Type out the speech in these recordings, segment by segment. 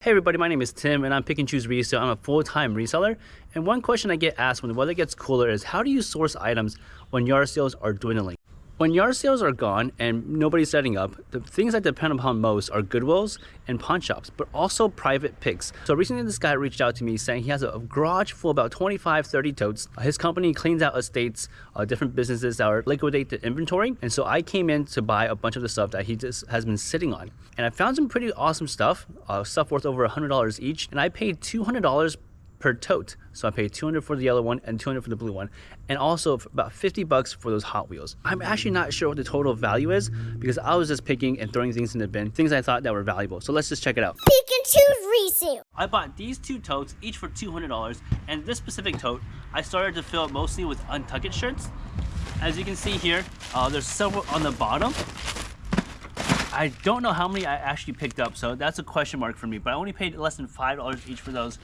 Hey everybody, my name is Tim and I'm Pick and Choose Resale. I'm a full-time reseller, and one question I get asked when the weather gets cooler is how do you source items when yard sales are dwindling? When yard sales are gone and nobody's setting up, the things I depend upon most are Goodwills and pawn shops, but also private picks. So recently this guy reached out to me saying he has a garage full of about 25-30 totes. His company cleans out estates, different businesses that are liquidate the inventory, and so I came in to buy a bunch of the stuff that he just has been sitting on. And I found some pretty awesome stuff, stuff worth over $100 each, and I paid $200 per tote. So I paid $200 for the yellow one and $200 for the blue one, and also about $50 for those Hot Wheels. I'm actually not sure what the total value is because I was just picking and throwing things in the bin, things I thought that were valuable. So let's just check it out. Pick and Choose Resale. I bought these two totes, each for $200, and this specific tote, I started to fill it mostly with Untuckit shirts. As you can see here, there's several on the bottom. I don't know how many I actually picked up, so that's a question mark for me, but I only paid less than $5 each for those.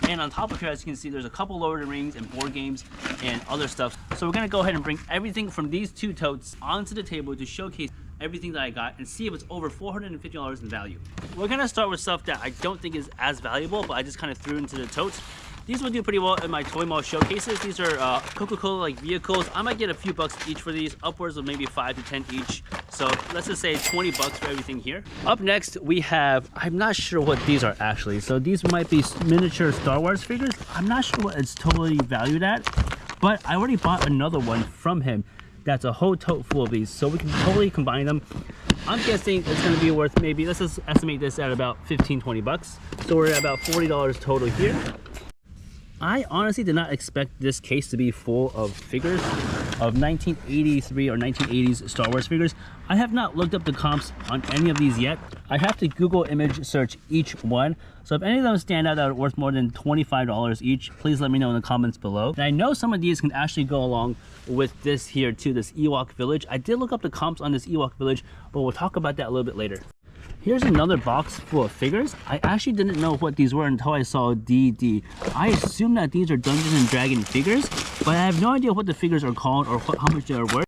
And on top of here, as you can see, there's a couple Lord of the Rings and board games and other stuff. So we're gonna go ahead and bring everything from these two totes onto the table to showcase everything that I got and see if it's over $450 in value. We're gonna start with stuff that I don't think is as valuable, but I just kind of threw into the totes. These will do pretty well in my toy mall showcases. These are Coca-Cola like vehicles. I might get a few bucks each for these, upwards of maybe 5 to 10 each. So let's just say 20 bucks for everything here. Up next, we have, I'm not sure what these are actually. So these might be miniature Star Wars figures. I'm not sure what it's totally valued at, but I already bought another one from him. That's a whole tote full of these. So we can totally combine them. I'm guessing it's gonna be worth maybe, let's just estimate this at about 15, 20 bucks. So we're at about $40 total here. I honestly did not expect this case to be full of figures of 1983 or 1980s Star Wars figures. I have not looked up the comps on any of these yet. I have to Google image search each one. So if any of them stand out that are worth more than $25 each, please let me know in the comments below. And I know some of these can actually go along with this here too, this Ewok village. I did look up the comps on this Ewok village, but we'll talk about that a little bit later. Here's another box full of figures. I actually didn't know what these were until I saw DD. I assume that these are Dungeons and Dragons figures, but I have no idea what the figures are called or how much they are worth.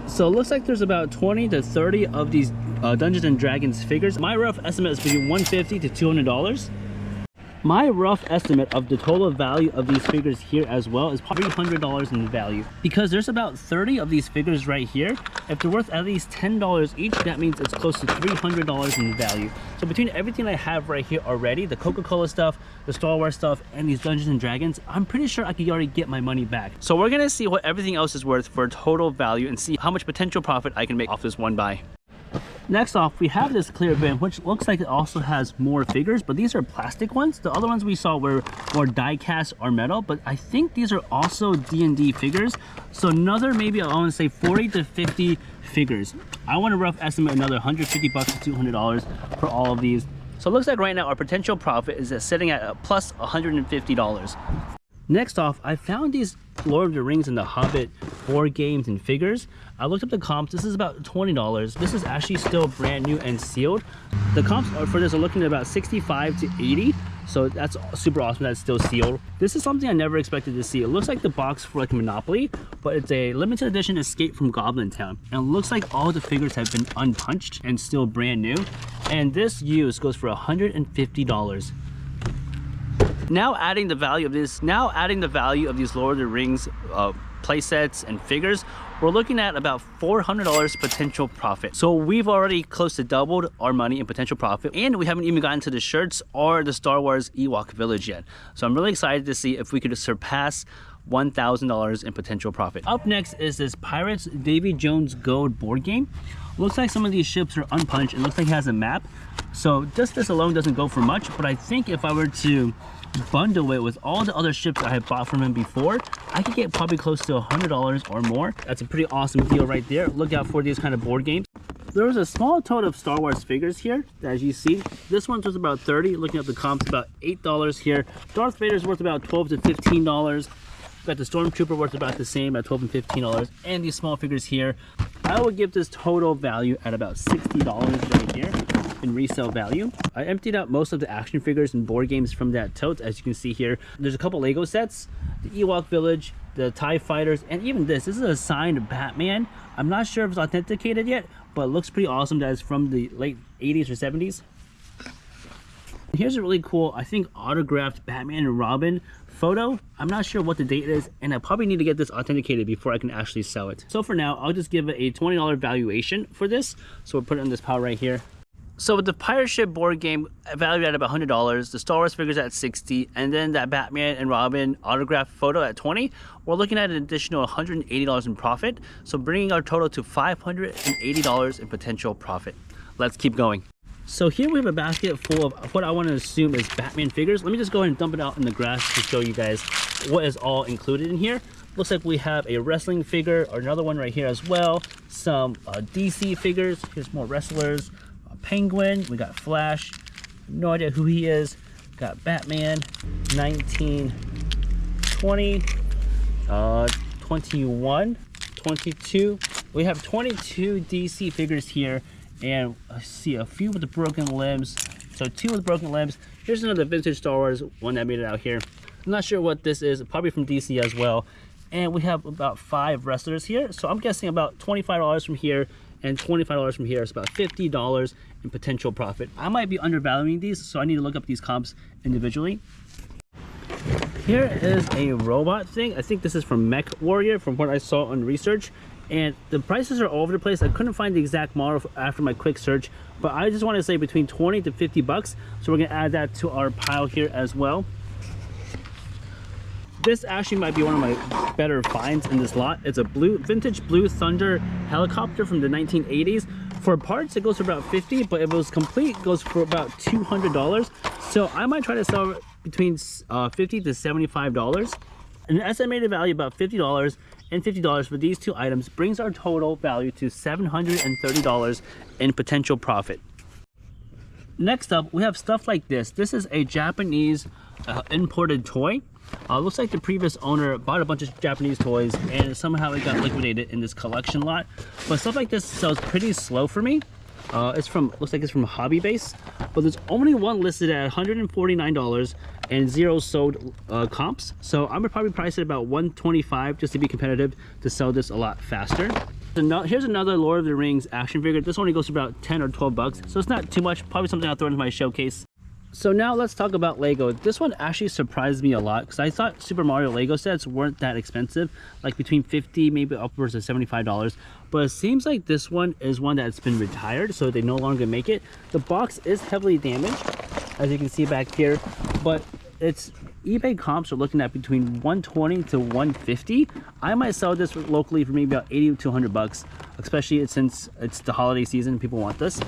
So it looks like there's about 20 to 30 of these Dungeons and Dragons figures. My rough estimate is between $150 to $200. My rough estimate of the total value of these figures here as well is probably $300 in value, because there's about 30 of these figures right here. If they're worth at least $10 each, that means it's close to $300 in value. So between everything I have right here already, the Coca-Cola stuff, the Star Wars stuff, and these Dungeons and Dragons, I'm pretty sure I could already get my money back. So we're gonna see what everything else is worth for total value and see how much potential profit I can make off this one buy. Next off, we have this clear bin, which looks like it also has more figures, but these are plastic ones. The other ones we saw were more die cast or metal, but I think these are also D&D figures. So another, maybe I want to say 40 to 50 figures. I want to rough estimate another 150 bucks to $200 for all of these. So it looks like right now our potential profit is sitting at a plus $150. Next off, I found these Lord of the Rings and the Hobbit board games and figures. I looked up the comps. This is about $20. This is actually still brand new and sealed. The comps for this are looking at about 65 to 80. So that's super awesome that it's still sealed. This is something I never expected to see. It looks like the box for like Monopoly, but it's a limited edition Escape from Goblin Town. And it looks like all the figures have been unpunched and still brand new. And this used goes for $150. Now adding the value of these Lord of the Rings play sets and figures, we're looking at about $400 potential profit. So we've already close to doubled our money in potential profit, and we haven't even gotten to the shirts or the Star Wars Ewok village yet. So I'm really excited to see if we could surpass $1,000 in potential profit. Up next is this Pirates Davy Jones Gold board game. Looks like some of these ships are unpunched. It looks like it has a map. So just this alone doesn't go for much, but I think if I were to bundle it with all the other ships I had bought from him before, I could get probably close to $100 or more. That's a pretty awesome deal right there. Look out for these kind of board games. There was a small tote of Star Wars figures here, as you see. This one's worth about 30. Looking at the comps, about $8 here. Darth Vader's worth about $12 to $15. Got the Stormtrooper worth about the same at $12 and $15. And these small figures here, I would give this total value at about $60 right here in resale value. I emptied out most of the action figures and board games from that tote. As you can see here, there's a couple Lego sets, the Ewok village, the TIE fighters, and even this is a signed Batman. I'm not sure if it's authenticated yet, but it looks pretty awesome that it's from the late 80s or 70s. Here's a really cool, I think, autographed Batman and Robin photo. I'm not sure what the date is, and I probably need to get this authenticated before I can actually sell it. So for now, I'll just give it a $20 valuation for this. So we'll put it in this pile right here. So with the Pirate Ship board game valued at about $100, the Star Wars figures at $60, and then that Batman and Robin autograph photo at $20, we're looking at an additional $180 in profit. So bringing our total to $580 in potential profit. Let's keep going. So here we have a basket full of what I want to assume is Batman figures. Let me just go ahead and dump it out in the grass to show you guys what is all included in here. Looks like we have a wrestling figure, or another one right here as well. Some DC figures. Here's more wrestlers. Penguin, we got Flash, no idea who he is, got Batman, 19, 20, 21, 22, we have 22 DC figures here, and I see a few with the broken limbs, so 2 with broken limbs. Here's another vintage Star Wars one that made it out here. I'm not sure what this is, probably from DC as well. And we have about 5 wrestlers here, so I'm guessing about $25 from here and $25 from here is about $50 in potential profit. I might be undervaluing these, so I need to look up these comps individually. Here is a robot thing. I think this is from Mech Warrior from what I saw on research, and the prices are all over the place. I couldn't find the exact model after my quick search, but I just want to say between 20 to 50 bucks. So we're gonna add that to our pile here as well. This actually might be one of my better finds in this lot. It's a vintage Blue Thunder helicopter from the 1980s. For parts, it goes for about $50, but if it was complete, it goes for about $200. So I might try to sell it between $50 to $75. An estimated value about $50 and $50 for these 2 items brings our total value to $730 in potential profit. Next up, we have stuff like this. This is a Japanese imported toy. Looks like the previous owner bought a bunch of Japanese toys and somehow it got liquidated in this collection lot. But stuff like this sells pretty slow for me. Looks like it's from Hobby Base, but there's only one listed at $149 and 0 sold comps. So I'm gonna probably price it about $125 just to be competitive to sell this a lot faster. Here's another Lord of the Rings action figure. This only goes for about 10 or 12 bucks, so it's not too much. Probably something I'll throw into my showcase. So now let's talk about Lego. This one actually surprised me a lot because I thought Super Mario Lego sets weren't that expensive, like between $50, maybe upwards of $75. But it seems like this one is one that's been retired, so they no longer make it. The box is heavily damaged, as you can see back here, but its eBay comps are looking at between $120 to $150. I might sell this locally for maybe about 80 to 100 bucks, especially since it's the holiday season, people want this.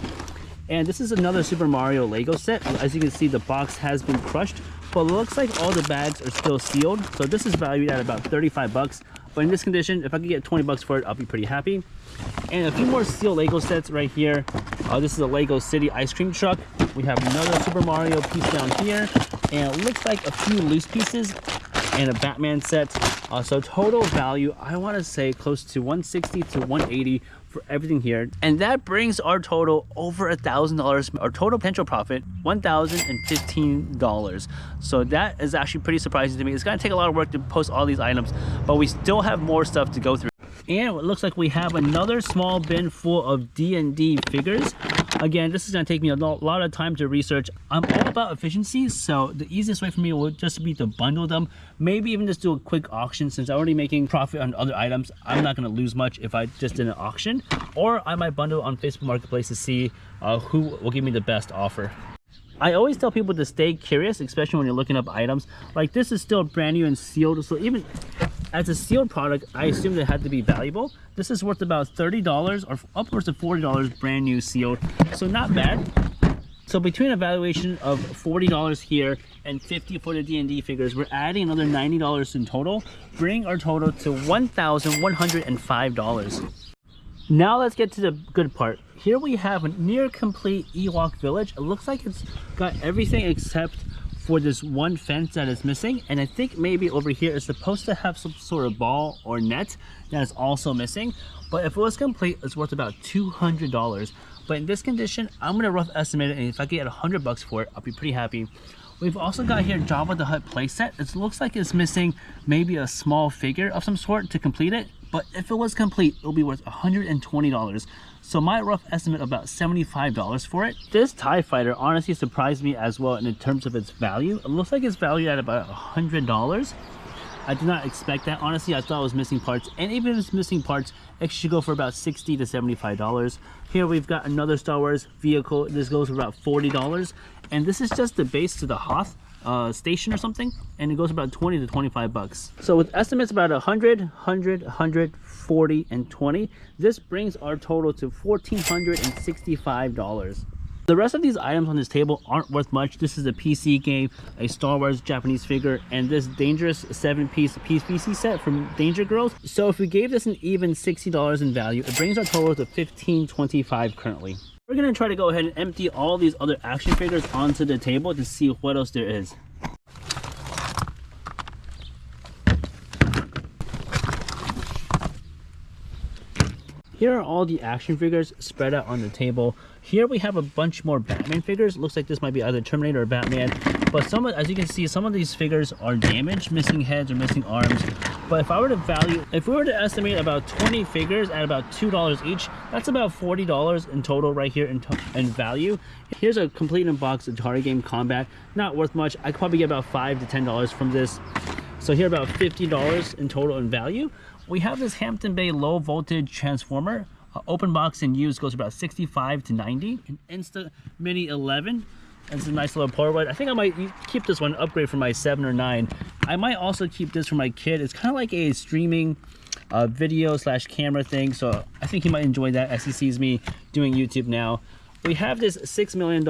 And this is another Super Mario Lego set. As you can see, the box has been crushed, but it looks like all the bags are still sealed. So this is valued at about 35 bucks. But in this condition, if I could get 20 bucks for it, I'll be pretty happy. And a few more steel Lego sets right here. This is a Lego City ice cream truck. We have another Super Mario piece down here. And it looks like a few loose pieces and a Batman set. So total value, I want to say close to $160 to $180 for everything here. And that brings our total over $1,000. Our total potential profit, $1,015. So that is actually pretty surprising to me. It's gonna take a lot of work to post all these items, but we still have more stuff to go through. And it looks like we have another small bin full of D&D figures. Again, this is going to take me a lot of time to research. I'm all about efficiency, so the easiest way for me would just be to bundle them. Maybe even just do a quick auction, since I'm already making profit on other items. I'm not going to lose much if I just did an auction. Or I might bundle on Facebook Marketplace to see who will give me the best offer. I always tell people to stay curious, especially when you're looking up items. Like this is still brand new and sealed, so even as a sealed product, I assumed it had to be valuable. This is worth about $30 or upwards of $40 brand new sealed, so not bad. So between a valuation of $40 here and $50 for the D&D figures, we're adding another $90 in total, bringing our total to $1,105. Now let's get to the good part. Here we have a near complete Ewok village. It looks like it's got everything except for this one fence that is missing, and I think maybe over here is supposed to have some sort of ball or net that is also missing. But if it was complete, it's worth about $200. But in this condition, I'm gonna rough estimate it, and if I get 100 bucks for it, I'll be pretty happy. We've also got here Jabba the Hutt playset. It looks like it's missing maybe a small figure of some sort to complete it, but if it was complete, it'll be worth $120. So my rough estimate, about $75 for it. This TIE Fighter honestly surprised me as well in terms of its value. It looks like it's valued at about $100. I did not expect that. Honestly, I thought it was missing parts. And even if it's missing parts, it should go for about $60 to $75. Here we've got another Star Wars vehicle. This goes for about $40. And this is just the base to the Hoth station or something. And it goes about 20 to 25 bucks. So with estimates about 100, 100, 100, 40, and 20, this brings our total to $1,465. The rest of these items on this table aren't worth much. This is a PC game, a Star Wars Japanese figure, and this Dangerous 7-piece PC set from Danger Girls. So if we gave this an even $60 in value, it brings our total to $1,525 currently. We're gonna try to go ahead and empty all these other action figures onto the table to see what else there is. Here are all the action figures spread out on the table. Here we have a bunch more Batman figures. Looks like this might be either Terminator or Batman. But some of, as you can see, some of these figures are damaged, missing heads or missing arms. But if we were to estimate about 20 figures at about $2 each, that's about $40 in total right here in value. Here's a complete in-box Atari game Combat. Not worth much. I could probably get about $5 to $10 from this. So here about $50 in total in value. We have this Hampton Bay low voltage transformer. Open box and used goes about 65 to 90. An Insta Mini 11. It's a nice little Polaroid. I think I might keep this one, upgrade for my 7 or 9. I might also keep this for my kid. It's kind of like a streaming video slash camera thing. So I think he might enjoy that as he sees me doing YouTube now. We have this $6 million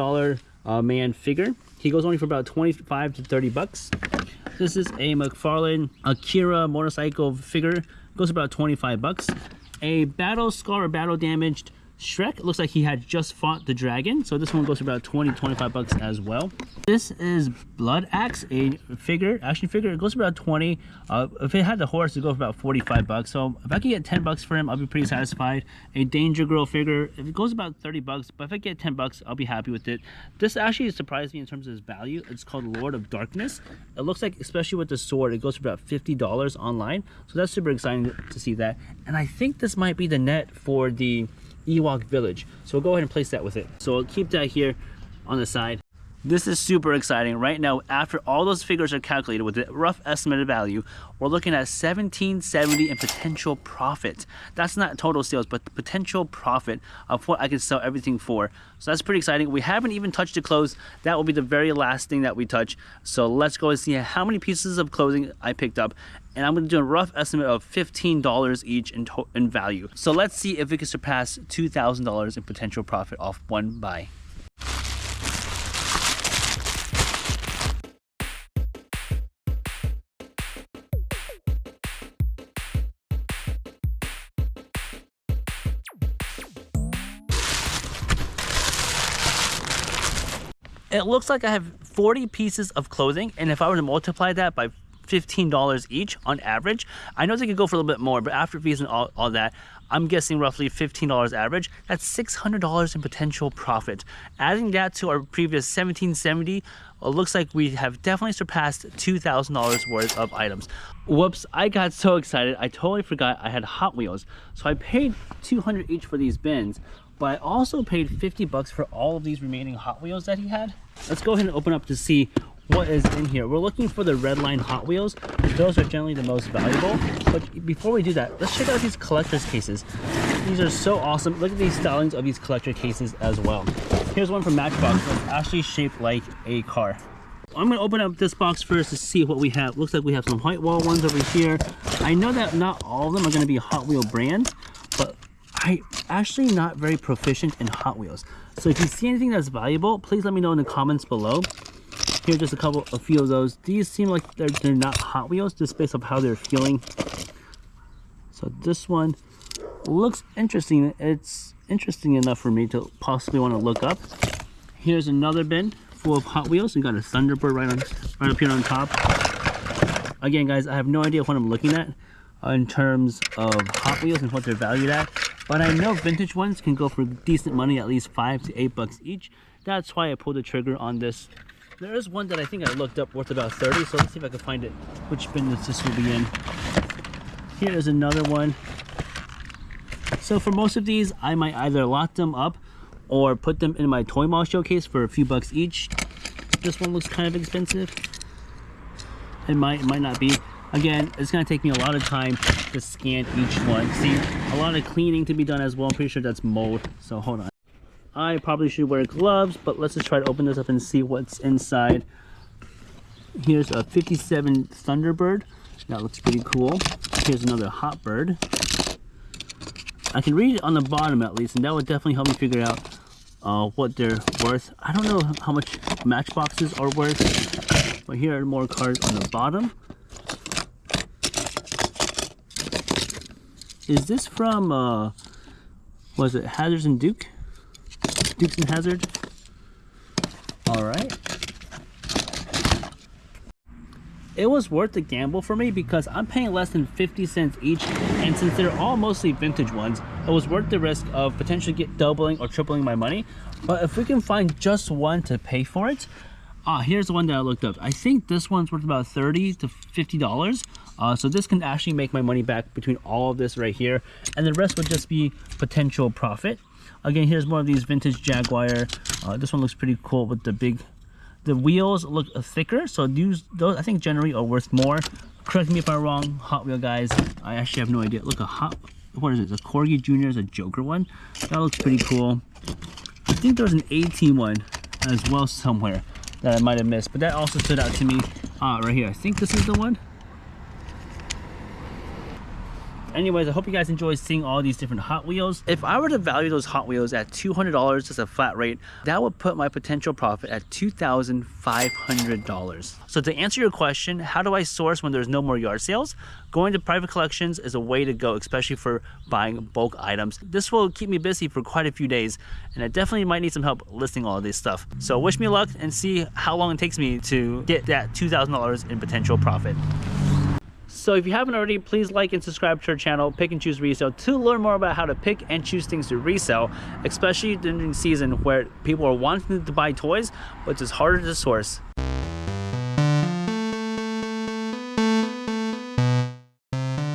man figure. He goes only for about 25 to 30 bucks. This is a McFarlane Akira motorcycle figure. Goes about 25 bucks. A battle scar or battle damaged Shrek. Looks like he had just fought the dragon. So this one goes for about 20 to 25 bucks as well. This is Blood Axe, a figure, action figure. It goes for about 20. If it had the horse, it goes for about 45 bucks. So if I could get 10 bucks for him, I'll be pretty satisfied. A Danger Girl figure. If it goes about 30 bucks, but if I get 10 bucks, I'll be happy with it. This actually surprised me in terms of its value. It's called Lord of Darkness. It looks like, especially with the sword, it goes for about $50 online. So that's super exciting to see that. And I think this might be the net for the Ewok Village. So we'll go ahead and place that with it. So I'll keep that here on the side. This is super exciting. Right now, after all those figures are calculated with the rough estimated value, we're looking at $1,770 in potential profit. That's not total sales, but the potential profit of what I can sell everything for. So that's pretty exciting. We haven't even touched the clothes. That will be the very last thing that we touch. So let's go and see how many pieces of clothing I picked up. And I'm going to do a rough estimate of $15 each in value. So let's see if we can surpass $2,000 in potential profit off one buy. It looks like I have 40 pieces of clothing, and if I were to multiply that by $15 each on average, I know they could go for a little bit more, but after fees and all that, I'm guessing roughly $15 average. That's $600 in potential profit. Adding that to our previous $1,770, it looks like we have definitely surpassed $2,000 worth of items. Whoops, I got so excited, I totally forgot I had Hot Wheels. So I paid $200 each for these bins, but I also paid 50 bucks for all of these remaining Hot Wheels that he had. Let's go ahead and open up to see what is in here. We're looking for the red line Hot Wheels. Those are generally the most valuable. But before we do that, let's check out these collector's cases. These are so awesome. Look at these stylings of these collector cases as well. Here's one from Matchbox that's actually shaped like a car. I'm gonna open up this box first to see what we have. Looks like we have some white wall ones over here. I know that not all of them are gonna be Hot Wheel brands, but I'm actually not very proficient in Hot Wheels. So if you see anything that's valuable, please let me know in the comments below. Here's just a few of those. These seem like they're not Hot Wheels, just based off how they're feeling. So this one looks interesting. It's interesting enough for me to possibly want to look up. Here's another bin full of Hot Wheels. We got a Thunderbird right up here on top. Again, guys, I have no idea what I'm looking at in terms of Hot Wheels and what they're valued at, but I know vintage ones can go for decent money, at least 5 to 8 bucks each. That's why I pulled the trigger on this. There is one that I think I looked up worth about 30, so let's see if I can find it, which bin this will be in. Here is another one. So for most of these, I might either lock them up or put them in my toy mall showcase for a few bucks each. This one looks kind of expensive. It might not be. Again, it's gonna take me a lot of time to scan each one. See, a lot of cleaning to be done as well. I'm pretty sure that's mold, so hold on. I probably should wear gloves, but let's just try to open this up and see what's inside. Here's a 57 Thunderbird. That looks pretty cool. Here's another Hot Bird. I can read it on the bottom at least, and that would definitely help me figure out what they're worth. I don't know how much Matchboxes are worth, but here are more cards on the bottom. Is this from, was it Hazards and Duke? Dukes and Hazard? Alright. It was worth the gamble for me because I'm paying less than 50 cents each, and since they're all mostly vintage ones, it was worth the risk of potentially doubling or tripling my money. But if we can find just one to pay for it, here's the one that I looked up. I think this one's worth about $30 to $50. So this can actually make my money back between all of this right here, and the rest would just be potential profit. Again, here's more of these vintage Jaguar. This one looks pretty cool with the wheels look thicker, so those I think generally are worth more. Correct me if I'm wrong, Hot Wheel guys. I actually have no idea. Look, what is it? The Corgi Jr. is a Joker one. That looks pretty cool. I think there's an 18 one as well somewhere that I might have missed, but that also stood out to me right here. I think this is the one. Anyways, I hope you guys enjoyed seeing all these different Hot Wheels. If I were to value those Hot Wheels at $200 as a flat rate, that would put my potential profit at $2,500. So to answer your question, how do I source when there's no more yard sales? Going to private collections is a way to go, especially for buying bulk items. This will keep me busy for quite a few days, and I definitely might need some help listing all of this stuff. So wish me luck and see how long it takes me to get that $2,000 in potential profit. So if you haven't already, please like and subscribe to our channel, Pick and Choose Resale, to learn more about how to pick and choose things to resell, especially during the season where people are wanting to buy toys, but it's harder to source.